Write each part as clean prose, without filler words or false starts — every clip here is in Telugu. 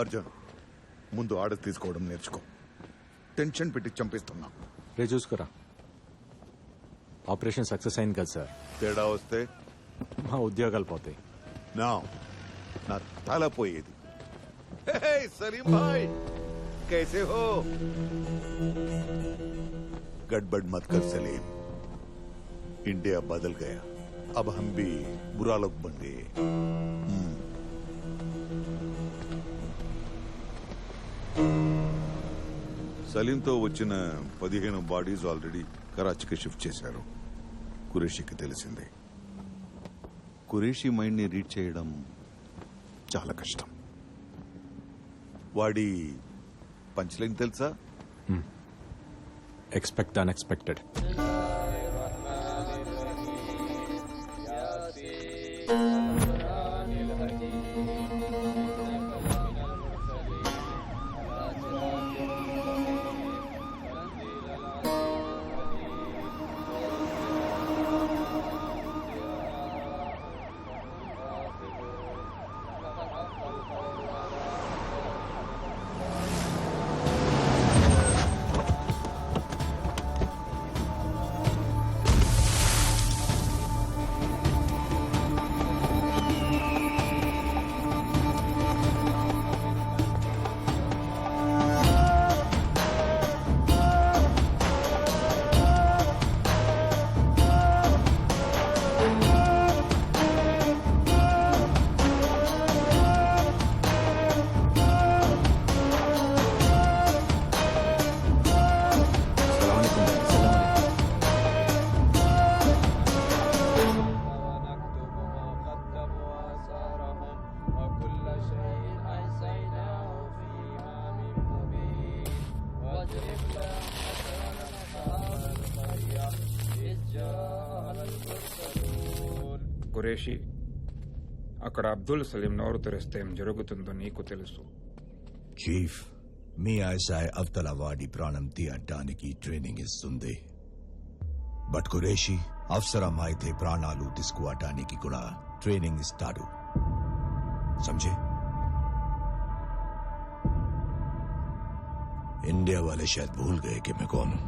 అర్జున్, ముందు ఆర్డర్ తీసుకోవడం నేర్చుకో. టెన్షన్ పెట్టి చంపిస్తున్నా. రే చూసుకురా, ఆపరేషన్ సక్సెస్ అయింది కదా సార్. తేడా వస్తే మా ఉద్యోగాలు పోతాయి. నా తల పోయేది. హే సలీం భాయ్, कैसे हो? गड़बड़ मत कर सलीम, इंडिया बदल गया. अब हम भी बुरा लोग बन गए. సలీంతో వచ్చిన 15 బాడీస్ ఆల్రెడీ కరాచీకి షిఫ్ట్ చేశారు. ఖురేషీకి తెలిసిందే. ఖురేషీ మైండ్ ని రీడ్ చేయడం చాలా కష్టం. వాడి పంచ్ లైన్ తెలుసా? Expect unexpected. ఖురేషీ, అక్కడ అబ్దుల్ సలీం నోరు తెరిస్తే ఏం జరుగుతుందో నీకు తెలుసు. చీఫ్, మీ ఐఎస్ఐ అవతలవాడి ప్రాణం తీయడానికి ట్రైనింగ్ ఇస్తుంది. బట్ ఖురేషీ అవసరమైతే ప్రాణాలు తీసుకోవటానికి కూడా ట్రైనింగ్ ఇస్తాడు. సమझे? ఇండియా वाले शायद भूल गए कि मैं कौन हूं.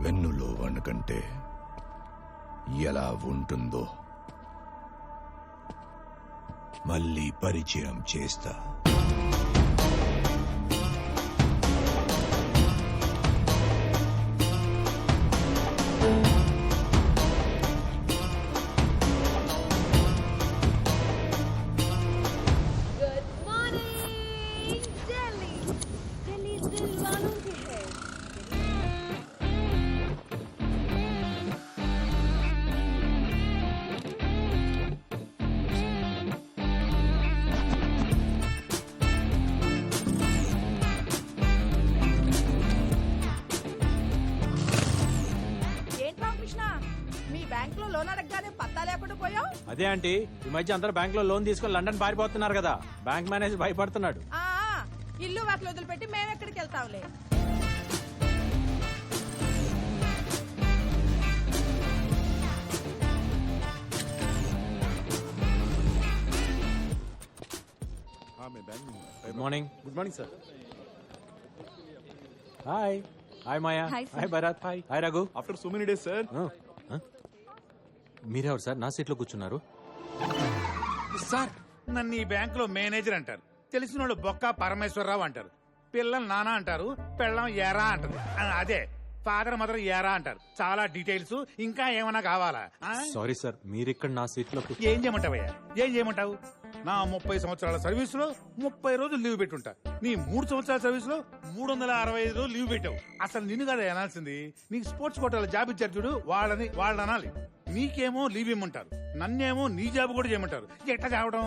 వెన్నులో వణకంటే ఎలా ఉంటుందో మళ్ళీ పరిచయం చేస్తా. అదే ఆంటీ ఈ మధ్య అందరూ బ్యాంక్ లో లోన్ తీసుకొని లండన్ పారిపోతున్నారు కదా బ్యాంక్ మేనేజర్ భయపడుతున్నాడు. ఆ, ఇల్లు వాటిలో వదిలిపెట్టి మేమెక్కడికి వెళ్తాంలే. Good morning. Good morning sir. Hi hi Maya. Hi, sir. Hi Bharat. Hi hi Raghu. After so many days sir. మీరెవరు సార్ నా సీట్లో కూర్చున్నారు? సార్ నన్ను ఈ బ్యాంకులో మేనేజర్ అంటారు, తెలిసిన వాళ్ళు బొక్క పరమేశ్వరరావు అంటారు, పిల్లలు నానా అంటారు, పెళ్ళం ఏరా అంటారు, అదే ఫాదర్ మదర్ ఏరా అంటారు. చాలా డీటెయిల్స్ ఇంకా ఏమైనా కావాలా? సారీ సార్ మీరు ఇక్కడ నా సీట్లో ఏం చేయమంటావయ్యా? ఏం చేయమంటావు? నా 30 సంవత్సరాల సర్వీస్ లో 30 రోజులు లీవ్ పెట్టుంటా. నీ 3 సంవత్సరాల సర్వీస్ లో 365 రోజులు లీవ్ పెట్టావు. అసలు నిన్ను కదా అనాల్సింది. నీకు స్పోర్ట్స్ కోటాలో జాబ్ ఇచ్చారు చూడు, వాళ్ళని అనాలి. నీకేమో లీవ్ ఇమ్మంటారు, నన్నేమో నీ జాబ్ కూడా చేయమంటారు. ఎట్లా కావడం?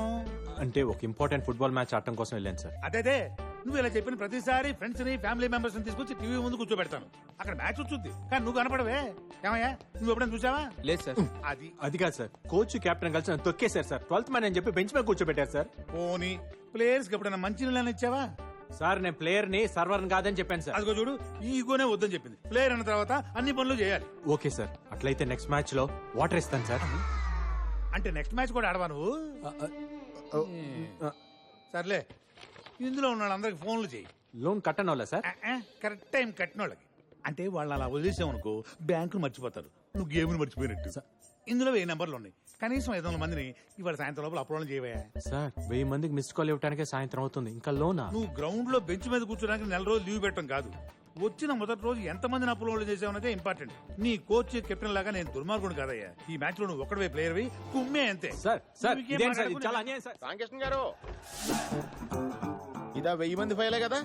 అంటే ఒక ఇంపార్టెంట్ ఫుట్బాల్ మ్యాచ్ ఆడటం కోసం వెళ్ళాను సార్. అదే నువ్వు ఇలా చెప్పిన ప్రతిసారి ఫ్రెండ్స్ ని ఫ్యామిలీ మెంబర్స్ ని తీసుకొచ్చి టీవీ ముందు కూర్చోబెడతాను. అక్కడ మ్యాచ్ వచ్చుద్ది కానీ నువ్వు కనపడవే. ఏమయ్యా నువ్వు ఎప్పుడైనా చూసావా? లేదు సార్. అది అది కాదు సార్, కోచ్ కెప్టెన్ కలిసి నన్ను తొక్కేశారు సార్. 12th మ్యాన్ అని చెప్పి బెంచ్ మీద కూర్చోబెట్టారు సార్. పోనీ ప్లేయర్స్ కి ఎప్పుడైనా మంచి నీళ్ళని ఇచ్చావా? సార్ నేను ప్లేయర్ ని సర్వర్ కాదని చెప్పాను సార్. అదిగో చూడు, ఈ ఈగోనే వద్దని చెప్పింది. ప్లేయర్ అన్న తర్వాత అన్ని పనులు చేయాలి. ఓకే సార్, అట్లయితే నెక్స్ట్ మ్యాచ్ లో వాటర్ ఇస్తాను సార్. అంటే నెక్స్ట్ మ్యాచ్ కూడా ఆడవా నువ్వు? సర్లే, ఇందులో ఉన్న వాళ్ళందరికి ఫోన్లు చేయి. లోన్ కట్టను వాళ్ళ సార్? కరెక్ట్ టైం కట్టిన వాళ్ళకి. అంటే వాళ్ళు అలా వదిలేసామనుకో బ్యాంకులు మర్చిపోతారు, నువ్వు గేమ్ను మర్చిపోయినట్టు. ఇందులో 1000 నెంబర్లు ఉన్నాయి, కనీసం 500 మందిని ఇవాళ సాయంత్రం లోపల అప్రోల్ చేయవా? సార్ 1000 మందికి మిస్డ్ కాల్ ఇవ్వడానికే సాయంత్రం అవుతుంది, ఇంకా లోనా? నువ్వు గ్రౌండ్ లో బెంచ్ మీద కూర్చోడానికి 4 రోజులు లీవ్ పెట్టడం కాదు, వచ్చిన మొదటి రోజు ఎంత మందిని అప్రోల్ చేసావనేదే ఇంపార్టెంట్. నీ కోచ్ కెప్టెన్ లాగా నేను దుర్మార్గుడు కాదయ్యా. ఈ మ్యాచ్ లో నువ్వు ఒక్కడవే ప్లేయర్వి, కుమ్మే అంతే. సార్ సార్ నువ్వు ఇంకేం ఇదేం సార్, ఇది మాట్లాడకుండా- చాలా అన్యాయం సార్. రామకృష్ణ గారు, ఇదా 1000 మంది ఫైలే కదా?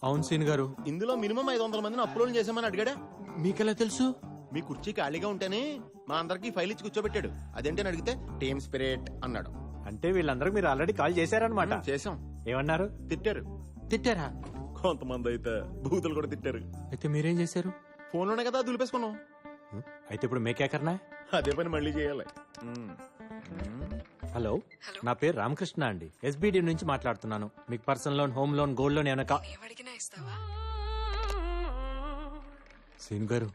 అవును సీన్ గారు. ఇందులో మినిమం 500 మందిని అప్లోడ్ చేసామని అడిగాడా? మీకెలా తెలుసు? మీ కుర్చీ ఖాళీగా ఉంటేనే మా అందరికి ఫైల్ ఇచ్చి కూర్చోబెట్టాడు. అదేంటని అడిగితే టీమ్ స్పిరిట్ అన్నాడు. అంటే వీళ్ళందరూ మీరు ఆల్రెడీ కాల్ చేశారనమాట. చేసాం. ఏమన్నారు? తిట్టారు. తిట్టారా? కొంతమంది అయితే బూతులు కూడా తిట్టారు. అయితే మీరేం చేశారు? ఫోన్లోనే కదా దులిపేసుకున్నాం. అయితే ఇప్పుడు మేకేకర్నా? అదే పని మళ్ళీ చేయాలి. హలో, నా పేరు రామకృష్ణ అండి, ఎస్బిడి నుంచి మాట్లాడుతున్నాను. మీకు personal loan, home loan, gold loan ఏమైనా సీన్ గారు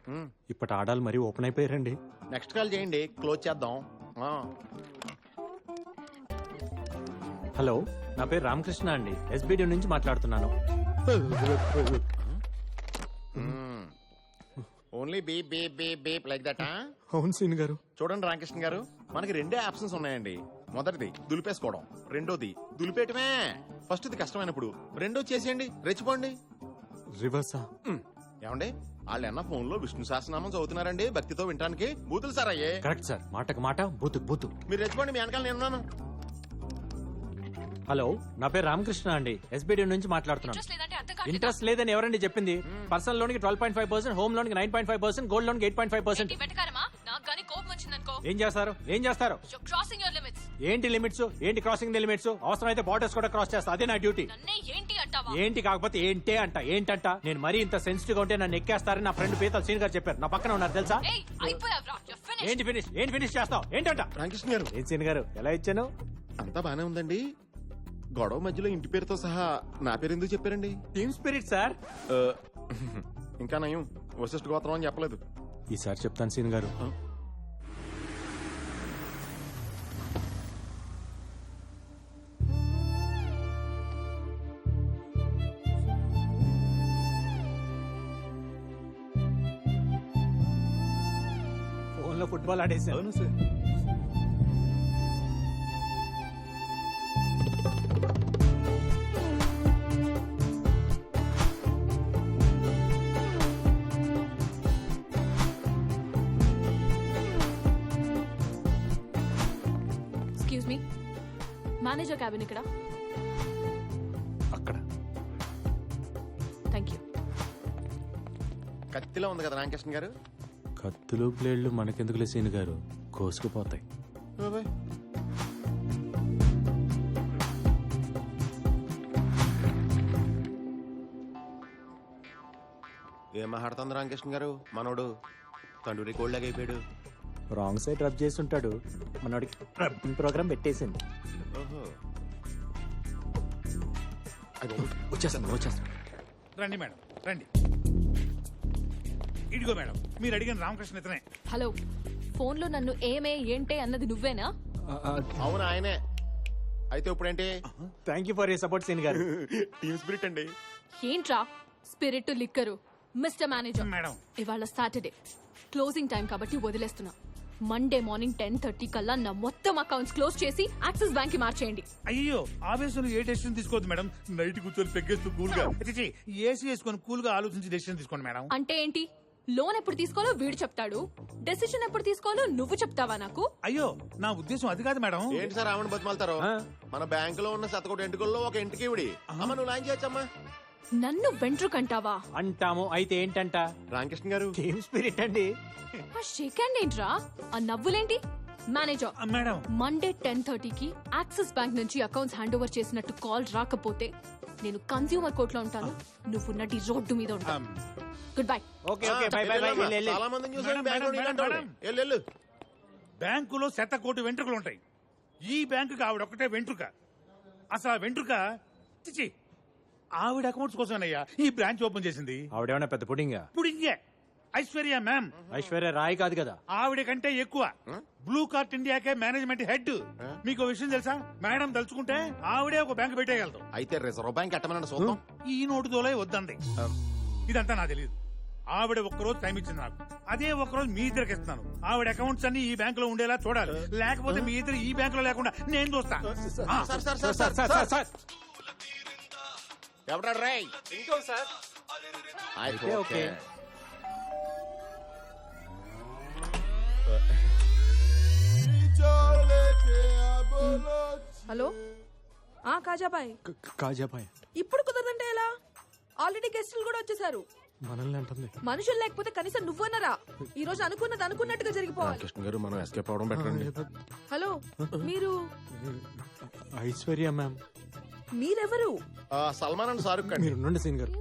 ఇప్పటి ఆడాలు మరీ ఓపెన్ అయిపోయారండి. నెక్స్ట్ కాల్ చేయండి, క్లోజ్ చేద్దాం. హలో, నా పేరు రామకృష్ణ అండి, ఎస్బిడి నుంచి మాట్లాడుతున్నాను. Only beep beep beep beep like that. అవును సీన్ గారు. చూడండి రామకృష్ణ గారు, మనకి 2 ఆప్షన్స్ ఉన్నాయండి. మొదటిది దులిపేసుకోవడం, రెండోది దులిపేయటమే. ఫస్ట్ది కష్టమైనప్పుడు రెండోది చేసేయండి, రెచ్చిపోండి. రివర్సా? ఏమండి, వాళ్ళు అన్న ఫోన్ లో విష్ణు సహస్రనామం చదువుతున్నారండి భక్తితో వినడానికి. బూతులు సార్ అయ్యే. కరెక్ట్ సార్, మాటకు మాట, బూతు బూతు. మీరు రెచ్చిపోండి, మీ వెనకాల నేనున్నాను. హలో, నా పేరు రామకృష్ణ అండి, ఎస్బిడి నుంచి మాట్లాడుతున్నాను. ఇంట్రెస్ట్ లేదని ఎవరండి చెప్పింది? పర్సనల్ లోన్ కి 12.5%, హోమ్ లోన్ కి 9.5%, గోల్డ్ లోన్ కి 8.5%. ఏం చేస్తారు? ఏం చేస్తారు? ఏంటి లిమిట్స్? ఏంటి క్రాసింగ్ ది లిమిట్స్? అవసరం అయితే బార్డర్స్ కూడా క్రాస్ చేస్తా, అదే నా డ్యూటీ. ఏంటి కాకపోతే ఏంటే అంట. ఏంటంట? నేను మరీ ఇంత సెన్సిటివ్ గా ఉంటే నన్ను ఎక్కేస్తారని నా ఫ్రెండ్ పీతల్ సీన్ గారు చెప్పారు. నా పక్కన ఉన్నారు తెలుసా? ఏంటి ఫినిష్? ఏంటి ఫినిష్ చేస్తావు? ఏంటంట? రామకృష్ణ గారు, ఏం సీన్ గారు ఎలా ఇచ్చాను? అంతా బానే ఉందండి. గొడవ మధ్యలో ఇంటి పేరుతో సహా నా పేరు ఎందుకు చెప్పారండి? Team spirit sir. ఇంకా నయం, వశిష్ఠ గోత్రం అని చెప్పలేదు. ఈసారి చెప్తాను సీన్ గారు. ఫోన్ లో ఫుట్బాల్ ఆడేసాను. అవును sir. Excuse me, manager cabin ఇక్కడ. అక్కడ. Thank you. కత్తిలో ఉంది కదా రామకృష్ణ గారు. కత్తులు బ్లేడ్లు మనకెందుకులే సీన్ గారు, కోసుకుపోతాయి. ఏం మాట్లాడుతుంది రామకృష్ణ గారు? మనోడు తండ్రి కోళ్ళగా అయిపోయాడు. రాంగ్ సైడ్ రబ్ చేసి ఉంటాడు మనోడికి రబ్బింగ్ ప్రోగ్రామ్ పెట్టేసింది. వచ్చేస్తాను. రండి మేడం రండి. ఇదిగో మేడం మీరు అడిగిన రామకృష్ణ ఇతనే. హలో, ఫోన్లో నన్ను ఏమే ఏంటే అన్నది నువ్వేనా? అవును ఆయనే. అయితే ఇప్పుడేంటి? Thank you for you support సీన్ గారు. టీమ్ స్పిరిట్ అండి. ఏంట్రా spirit liquor? Mister manager, madam ఇవాళ సాటర్డే క్లోజింగ్ టైం కాబట్టి వదిలేస్తున్నా. మండే మార్నింగ్ 10:30 కల్లా నా మొత్తం అకౌంట్స్ క్లోజ్ చేసి యాక్సిస్ బ్యాంక్ కి మార్చేయండి. అయ్యో ఆవేశంలో ఏ డెసిషన్ తీసుకోవద్దు మేడం. నైట్ కూర్చొని పెగ్గేస్తూ కూల్ గా ఏసీ వేసుకొని కూల్ గా ఆలోచించి డెసిషన్ తీసుకోండి మేడం. అంటే ఏంటి? లోన్ ఎప్పుడు తీసుకోవాలో వీడు చెప్తాడు, డెసిషన్ ఎప్పుడు తీసుకోవాలో నువ్వు చెప్తావా నాకు? అయ్యో నా ఉద్దేశం అది కాదు మేడం. ఏంటి సార్ ఆమెను బతిమాలతారు? మన బ్యాంక్ లో ఉన్న శతకోటి ఎంటుకల్లో ఒక ఇంటికి ఇవిడి. అమ్మ నువ్వు లాంచ్ చేయొచ్చమ్మా. నన్ను వెంట్రుకంటావా? అంటాము. అయితే ఏంటంట? రామకృష్ణ గారు టీమ్ స్పిరిట్ అండి. ఆ షేక్ హ్యాండ్ ఏంట్రా? ఆ నవ్వులేంటి? మేనేజర్, మేడం మండే 10:30కి యాక్సిస్ బ్యాంక్ నుంచి అకౌంట్స్ హ్యాండ్ ఓవర్ చేసినట్టు కాల్ రాకపోతే నేను కన్స్యూమర్ కోర్ట్ లో ఉంటాను, నువ్వు నటి రోడ్డు మీద ఉంటావు. Good bye. Okay okay by by by. చాలా మందిని చూసాను మేడం, బ్యాంక్ లో మేడం, నీలాంటి మేడం. వాడిని. వెళ్ళు. బ్యాంకులో 100 కోటి వెంట్రుకలు ఉంటాయి. ఈ బ్యాంకుకి ఆవిడ ఒకటే వెంట్రుక. అసలు ఆ వెంట్రుక చిచి ఆవిడ అకౌంట్స్ కోసమేనయ్యా ఈ బ్రాంచ్ ఓపెన్ చేసింది. ఆవిడేమన్నా పెద్ద పుడింగా? ఇప్పుడు ఇంకే ఐశ్వర్య మ్యామ్ ఐశ్వర్య రాయ్ కాదు కదా. ఆవిడ కంటే ఎక్కువ బ్లూ కార్ట్ ఇండియాకే మేనేజ్మెంట్ హెడ్. మీకు విషయం తెలుసా? మేడం తలుచుకుంటే ఆవిడే ఒక బ్యాంక్ పెట్టేయగలదు. అయితే రిజర్వ్ బ్యాంక్ ఎట్టమనండి చూద్దాం. ఈ నోటు దోలే వద్దండి. ఇదంతా నాకు తెలియదు. ఆవిడ ఒక్కరోజు టైం ఇచ్చింది నాకు. అదే ఒక్కరోజు మీ ఇద్దరికి ఇస్తున్నాను. ఆవిడ అకౌంట్స్ అన్ని ఈ బ్యాంక్ లో ఉండేలా చూడాలి. లేకపోతే మీ ఇద్దరు ఈ బ్యాంక్ లో లేకుండా నేను చూస్తా. సార్ ఎవడా రై ఇంకో సార్. అయితే ఓకే. హలో కాజాబాయ్, కాజాబాయ్ ఇప్పుడు కుదరదంటే ఎలా? ఆల్రెడీ గెస్టులు కూడా వచ్చేసారు. మనల్ని అంటుంది. మనుషులు లేకపోతే కనీసం నువ్వన్నరా? ఈ రోజు అనుకున్నది అనుకున్నట్టుగా జరిగిపోవాలి. కృష్ణ గారు మనం ఎస్కేప్ అవడం బెటర్ అండి. హలో, మీరు ఐశ్వర్య మ్యామ్. మీరెవరు? సల్మాన్ అండ్ షారుఖ్ ఖాన్. మీరు ఉండండి సీన్ గారు.